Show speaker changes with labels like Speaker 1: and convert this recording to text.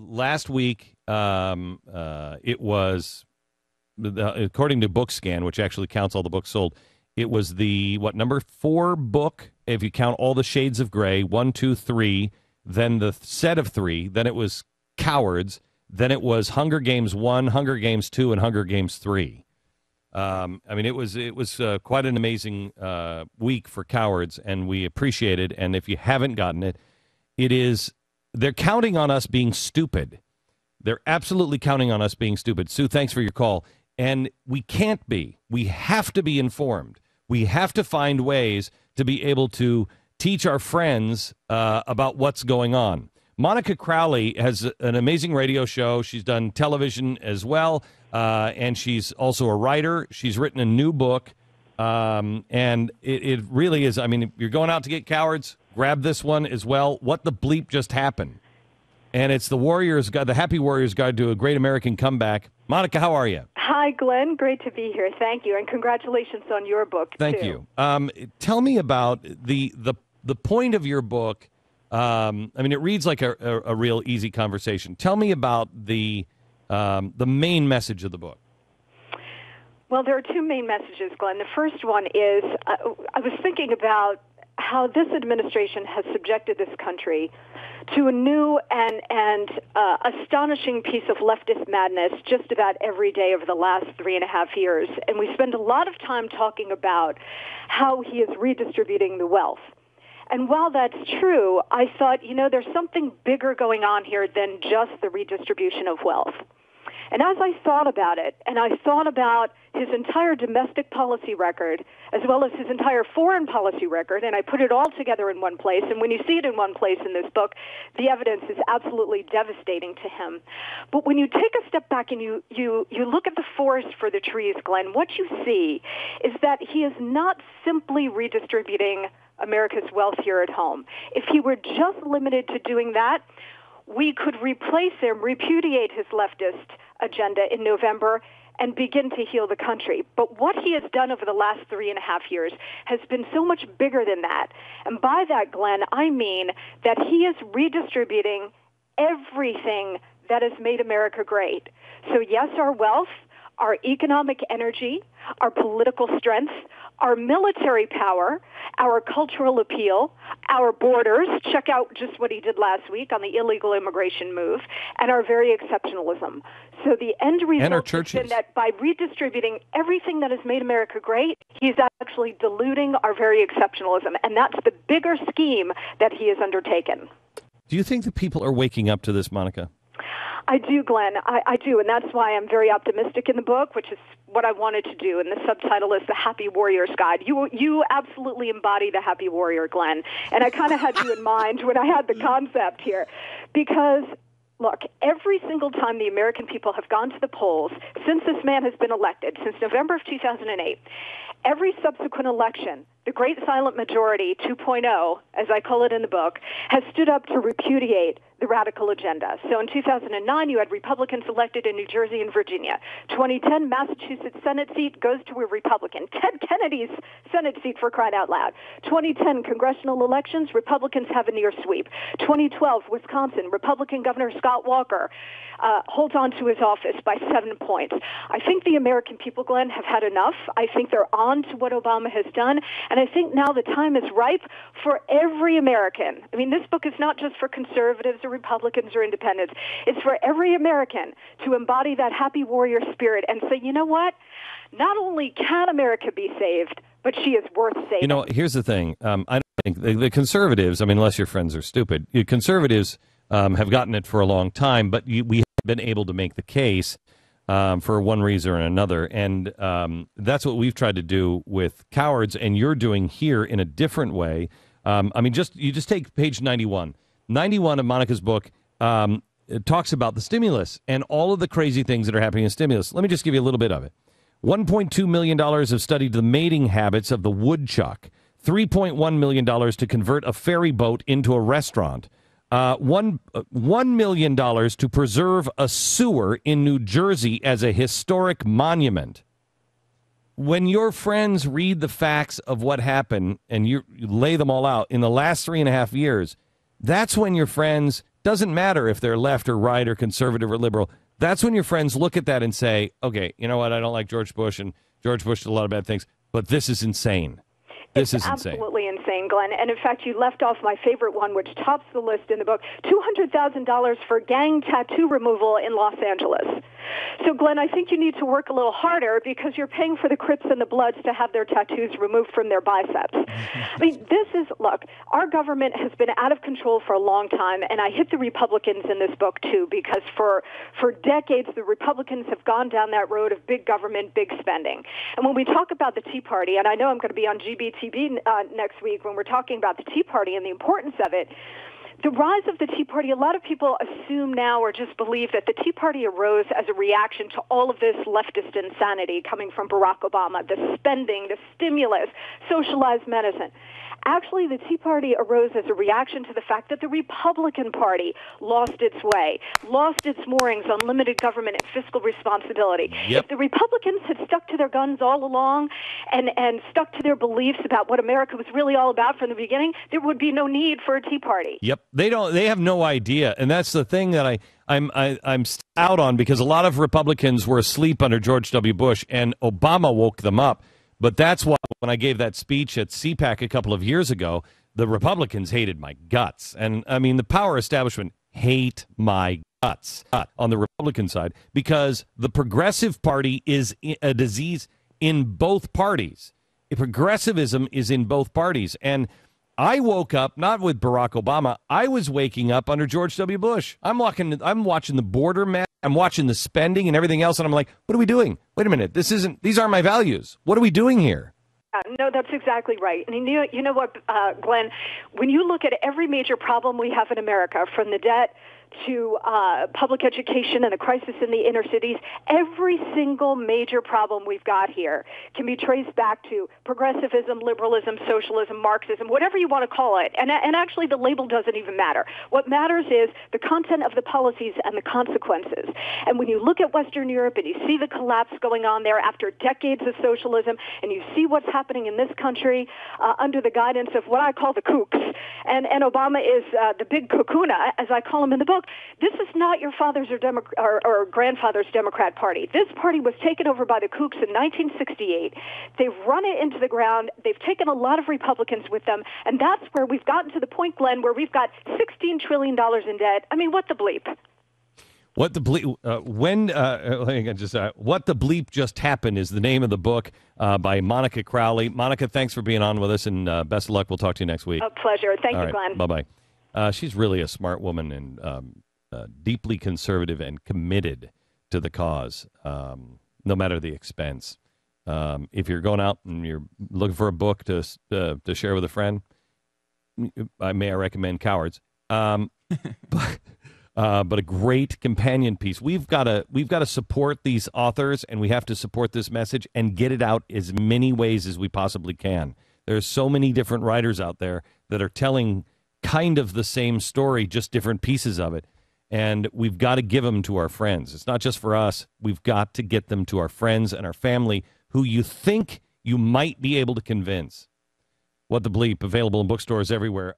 Speaker 1: last week, it was, according to BookScan, which actually counts all the books sold, it was the, number 4 book, if you count all the shades of gray, 1, 2, 3, then the set of 3, then it was Cowards, then it was Hunger Games 1, Hunger Games 2, and Hunger Games 3. I mean, it was quite an amazing week for Cowards, and we appreciate it. And if you haven't gotten it, they're counting on us being stupid. They're absolutely counting on us being stupid. Sue, thanks for your call. And we can't be. We have to be informed. We have to find ways to be able to teach our friends about what's going on. Monica Crowley has an amazing radio show. She's done television as well, and she's also a writer. She's written a new book, and it really is. I mean, if you're going out to get Cowards, grab this one as well. What the bleep just happened? And it's the Warriors Guide, the Happy Warriors Guide to a Great American Comeback. Monica, how are you?
Speaker 2: Hi, Glenn. Great to be here. Thank you, and congratulations on your book.
Speaker 1: Thank you. Tell me about the point of your book. I mean, it reads like a real easy conversation. Tell me about the main message of the book.
Speaker 2: Well, there are 2 main messages, Glenn. The first one is I was thinking about how this administration has subjected this country to a new and astonishing piece of leftist madness just about every day over the last 3.5 years. And we spend a lot of time talking about how he is redistributing the wealth. And while that's true, I thought, there's something bigger going on here than just the redistribution of wealth. And as I thought about it, and I thought about his entire domestic policy record, as well as his entire foreign policy record, and I put it all together in one place, and when you see it in one place in this book, the evidence is absolutely devastating to him. But when you take a step back and you look at the forest for the trees, Glenn, what you see is that he is not simply redistributing America's wealth here at home. If he were just limited to doing that, we could replace him, repudiate his leftist agenda in November, and begin to heal the country. But what he has done over the last 3.5 years has been so much bigger than that. And by that, Glenn, I mean that he is redistributing everything that has made America great. So yes, our wealth, our economic energy, our political strength, our military power, our cultural appeal, our borders, check out just what he did last week on the illegal immigration move, and our very exceptionalism. So the end result has been that by redistributing everything that has made America great, he's actually diluting our very exceptionalism, and that's the bigger scheme that he has undertaken.
Speaker 1: Do you think that people are waking up to this, Monica?
Speaker 2: I do, Glenn. I do, and that's why I'm very optimistic in the book, which is what I wanted to do. And the subtitle is The Happy Warrior's Guide. You absolutely embody the happy warrior, Glenn. And I kind of had you in mind when I had the concept here. Because, look, every single time the American people have gone to the polls since this man has been elected, since November of 2008, every subsequent election, the Great Silent Majority 2.0, as I call it in the book, has stood up to repudiate the radical agenda. So in 2009, you had Republicans elected in New Jersey and Virginia. 2010, Massachusetts Senate seat goes to a Republican. Ted Kennedy's Senate seat, for crying out loud. 2010, congressional elections, Republicans have a near sweep. 2012, Wisconsin, Republican Governor Scott Walker holds on to his office by 7 points. I think the American people, Glenn, have had enough. I think they're on to what Obama has done, and I think now the time is ripe for every American. I mean, this book is not just for conservatives or Republicans or independents. It's for every American to embody that happy warrior spirit and say, you know what? Not only can America be saved, but she is worth saving.
Speaker 1: You know, here's the thing. I don't think the conservatives, I mean, unless your friends are stupid, conservatives have gotten it for a long time, but we have been able to make the case for one reason or another. And that's what we've tried to do with Cowards, and you're doing here in a different way. I mean, you just take page 91. 91 of Monica's book it talks about the stimulus and all of the crazy things that are happening in stimulus. Let me just give you a little bit of it. $1.2 million have studied the mating habits of the woodchuck. $3.1 million to convert a ferry boat into a restaurant. $1 million to preserve a sewer in New Jersey as a historic monument. When your friends read the facts of what happened and you lay them all out in the last 3.5 years, that's when your friends Doesn't matter if they're left or right or conservative or liberal. That's when your friends look at that and say, okay, you know what? I don't like George Bush, and George Bush did a lot of bad things, but this is insane. This is insane.
Speaker 2: Absolutely insane, Glenn. And in fact, you left off my favorite one, which tops the list in the book, $200,000 for gang tattoo removal in Los Angeles. So, Glenn, I think you need to work a little harder because you're paying for the Crips and the Bloods to have their tattoos removed from their biceps. I mean, look, our government has been out of control for a long time, and I hit the Republicans in this book, too, because for decades, the Republicans have gone down that road of big government, big spending. And when we talk about the Tea Party, and I know I'm going to be on GBTV next week when we're talking about the Tea Party and the importance of it, the rise of the Tea Party, a lot of people assume now or just believe that the Tea Party arose as a reaction to all of this leftist insanity coming from Barack Obama, the spending, the stimulus, socialized medicine. Actually, the Tea Party arose as a reaction to the fact that the Republican Party lost its way, lost its moorings on limited government and fiscal responsibility.
Speaker 1: Yep.
Speaker 2: If the Republicans had stuck to their guns all along and stuck to their beliefs about what America was really all about from the beginning, there would be no need for a Tea Party.
Speaker 1: Yep, they have no idea, and that's the thing that I'm out on, because a lot of Republicans were asleep under George W. Bush, and Obama woke them up. But that's why when I gave that speech at CPAC a couple of years ago, the Republicans hated my guts. And, I mean, the power establishment hate my guts on the Republican side, because the Progressive Party is a disease in both parties. Progressivism is in both parties. And I woke up, not with Barack Obama, I was waking up under George W. Bush. I'm watching the border mess. I'm watching the spending and everything else, and I'm like, what are we doing? Wait a minute, these aren't my values. What are we doing here?
Speaker 2: No, that's exactly right. And you know what, Glenn, when you look at every major problem we have in America, from the debt to public education and the crisis in the inner cities, every single major problem we've got here can be traced back to progressivism, liberalism, socialism, Marxism, whatever you want to call it. And actually, the label doesn't even matter. What matters is the content of the policies and the consequences. And when you look at Western Europe and you see the collapse going on there after decades of socialism, and you see what's happening in this country under the guidance of what I call the kooks, and Obama is the big kakuna, as I call him in the book. This is not your father's or grandfather's Democrat Party. This party was taken over by the kooks in 1968. They've run it into the ground. They've taken a lot of Republicans with them, and that's where we've gotten to the point, Glenn, where we've got $16 trillion in debt. I mean, what the bleep?
Speaker 1: What the bleep? What the bleep just happened is the name of the book by Monica Crowley. Monica, thanks for being on with us, and best of luck. We'll talk to you next week.
Speaker 2: A pleasure. Thank you,
Speaker 1: right,
Speaker 2: Glenn.
Speaker 1: Bye-bye. She's really a smart woman and deeply conservative and committed to the cause, no matter the expense. If you're going out and you're looking for a book to share with a friend, I recommend Cowards. But a great companion piece. We've got to support these authors, and we have to support this message and get it out as many ways as we possibly can. There's so many different writers out there that are telling kind of the same story, just different pieces of it. And we've got to give them to our friends. It's not just for us. We've got to get them to our friends and our family who you think you might be able to convince. What the bleep? Available in bookstores everywhere.